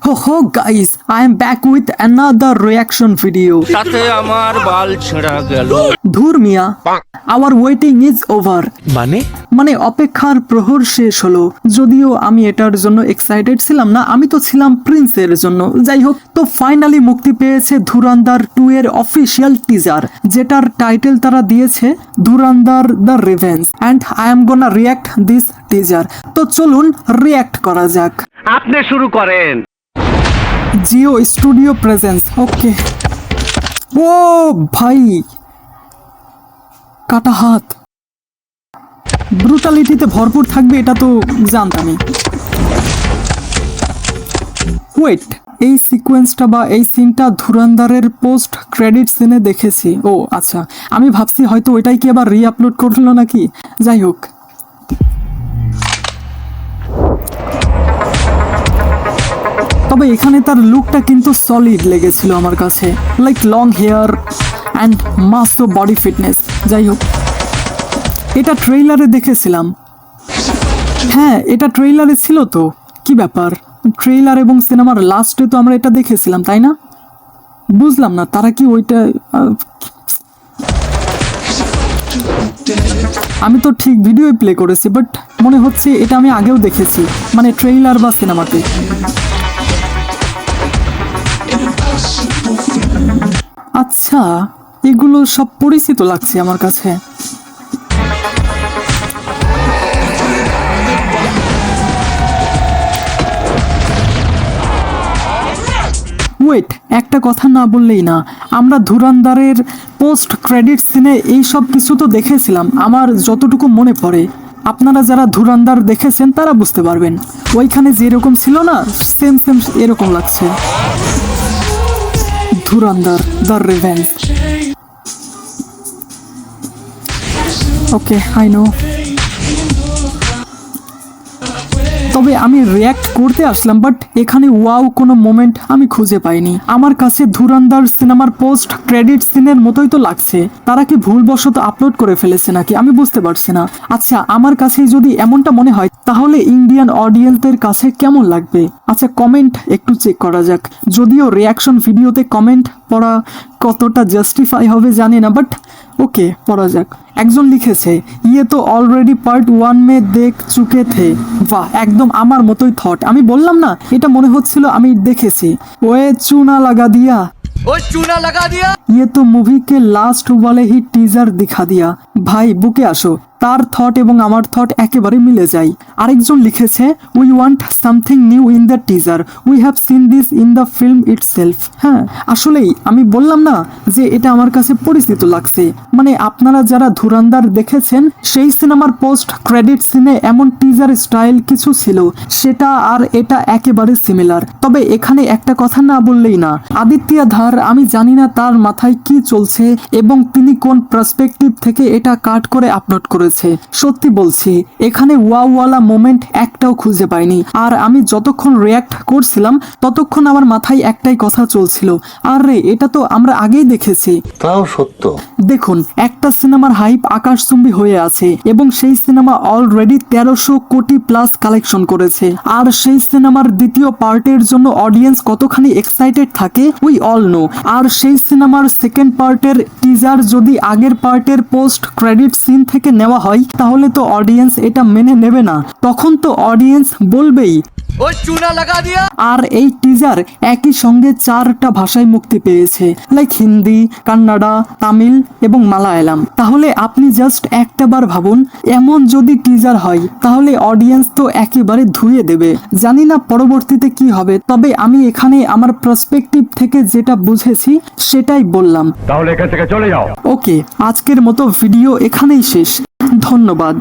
Ho guys, I am back with another reaction video. তাতে আমার বাল ছেঁড়া গেল। ধুর মিয়া, our waiting is over. মানে অপেক্ষার প্রহর শেষ হলো। যদিও আমি এটার জন্য এক্সাইটেড ছিলাম না, আমি তো ছিলাম প্রিন্সের জন্য। যাই হোক, তো ফাইনালি মুক্তি পেয়েছে ধুরন্ধর 2 এর অফিসিয়াল টিজার, যেটার টাইটেল তারা দিয়েছে Dhurandhar the revenge, and I am gonna react this teaser. তো চলুন রিয়াক্ট করা যাক। আপনি শুরু করেন। Jio studio presence, okay. ও ভাই, কাটা হাত, ব্রুটালিটিতে ভরপুর থাকবে এটা তো জানতামই। ওয়েট, এই সিকোয়েন্সটা বা এই সিনটা ধুরন্ধরের পোস্ট ক্রেডিট সিনে দেখেছি। ও আচ্ছা, আমি ভাবছি হয়তো ওইটাই কি আবার রিআপলোড করলো নাকি। যাই হোক, তবে এখানে তার লুকটা কিন্তু সলিড লেগেছিল আমার কাছে, like long hair and must body fitness. যাই হোক, এটা ট্রেইলারে দেখেছিলাম। হ্যাঁ, এটা ট্রেইলারে ছিল তো, কি ব্যাপার? ট্রেইলার এবং সিনেমার লাস্টে তো আমরা এটা দেখেছিলাম, তাই না? বুঝলাম না তারা কি ওইটা, আমি তো ঠিক ভিডিওই প্লে করেছি, বাট মনে হচ্ছে এটা আমি আগেও দেখেছি, মানে ট্রেইলার বা সিনেমাতে। আচ্ছা, এগুলো সব পরিচিত লাগছে আমার কাছে। ওয়েট, একটা কথা না বললেই না, আমরা ধুরন্ধরের পোস্ট ক্রেডিট সিনে এই সব কিছু তো দেখেছিলাম। আমার যতটুকু মনে পড়ে, আপনারা যারা ধুরন্ধর দেখেছেন তারা বুঝতে পারবেন, ওইখানে যেরকম ছিল না, সেম সেম এরকম লাগছে। Dhurandhar the revenge, okay, I know. তবে আমি রিয়াক্ট করতে আসলাম, বাট এখানে ওয়াও কোনো মোমেন্ট আমি খুঁজে পাইনি। আমার কাছে ধুরন্ধর সিনেমার পোস্ট ক্রেডিট সিনের মতোই তো লাগছে। তারা কি ভুলবশত আপলোড করে ফেলেছে নাকি আমি বুঝতে পারছি না। আচ্ছা, আমার কাছে যদি এমনটা মনে হয়, তাহলে ইন্ডিয়ান অডিয়েন্সদের কাছে কেমন লাগবে? আচ্ছা, কমেন্ট একটু চেক করা যাক। যদিও রিয়াকশন ভিডিওতে কমেন্ট পড়া কতটা জাস্টিফাই হবে জানি না, বাট ওকে, পড়া যাক। একজন লিখেছে, ইয়ে তো অলরেডি পার্ট 1 মে দেখ চুকে থে। বাহ, একদম আমার মতোই থট। আমি বললাম না, এটা মনে হচ্ছিল আমি দেখেছি। ওয়ে চুনা লাগা দিয়া, ये तो मूवी के लास्ट वाले ही टीजर दिखा दिया। ভাই বুকে আসো, তার থট এবং আমার থট একেবারে মিলে যায়। আরেকজন লিখেছে, we want something new in the teaser, we have seen this in the film itself. হ্যাঁ, আসলেই আমি বললাম না যে এটা আমার কাছে পরিচিত লাগছে। মানে আপনারা যারা ধুরন্ধর দেখেছেন, সেই সিনেমার পোস্ট ক্রেডিট সিনে এমন টিজার স্টাইল কিছু ছিল, সেটা আর এটা একেবারে সিমিলার। তবে এখানে একটা কথা না বললেই না, আদিত্য ধার, আমি জানি না তার মাথায় কি চলছে এবং তিনি কোন পার্সপেক্টিভ থেকে এটা কাট করে আপলোড করেছে। সত্যি বলছি, এখানে ওয়াওয়ালা মোমেন্ট একটাও খুঁজে পাইনি। আর আমি যতক্ষণ রিয়াক্ট করছিলাম, ততক্ষণ আমার মাথায় একটাই কথা চলছিল, আরে এটা তো আমরা আগেই দেখেছি। তাও সত্য। দেখুন, একটা সিনেমার হাইপ আকাশচুম্বী হয়ে আছে এবং সেই সিনেমা অলরেডি 1300 কোটি প্লাস কালেকশন করেছে। আর সেই সিনেমার দ্বিতীয় পার্টের জন্য অডিয়েন্স কতখানি এক্সাইটেড থাকে উই অল নো। আর সেই সিনেমার সেকেন্ড পার্টের টিজার যদি আগের পার্টের পোস্ট ক্রেডিট সিন থেকে নেওয়া হয়, তাহলে তো অডিয়েন্স এটা মেনে নেবে না। তখন তো অডিয়েন্স বলবেই আর এই টিজার একই সঙ্গে 4টা ভাষায় মুক্তি পেয়েছে, লাইক হিন্দি, কান্নাডা, তামিল এবং মালায়ালাম। তাহলে আপনি জাস্ট একটা বার ভাবুন, এমন যদি টিজার হয়, তাহলে অডিয়েন্স তো একেবারে ধুয়ে দেবে। জানি না পরবর্তীতে কি হবে, তবে আমি এখানে আমার পার্সপেক্টিভ থেকে যেটা বুঝেছি সেটাই বললাম। তাহলে এখান থেকে চলে যাও। ওকে, আজকের মতো ভিডিও এখানেই শেষ। ধন্যবাদ।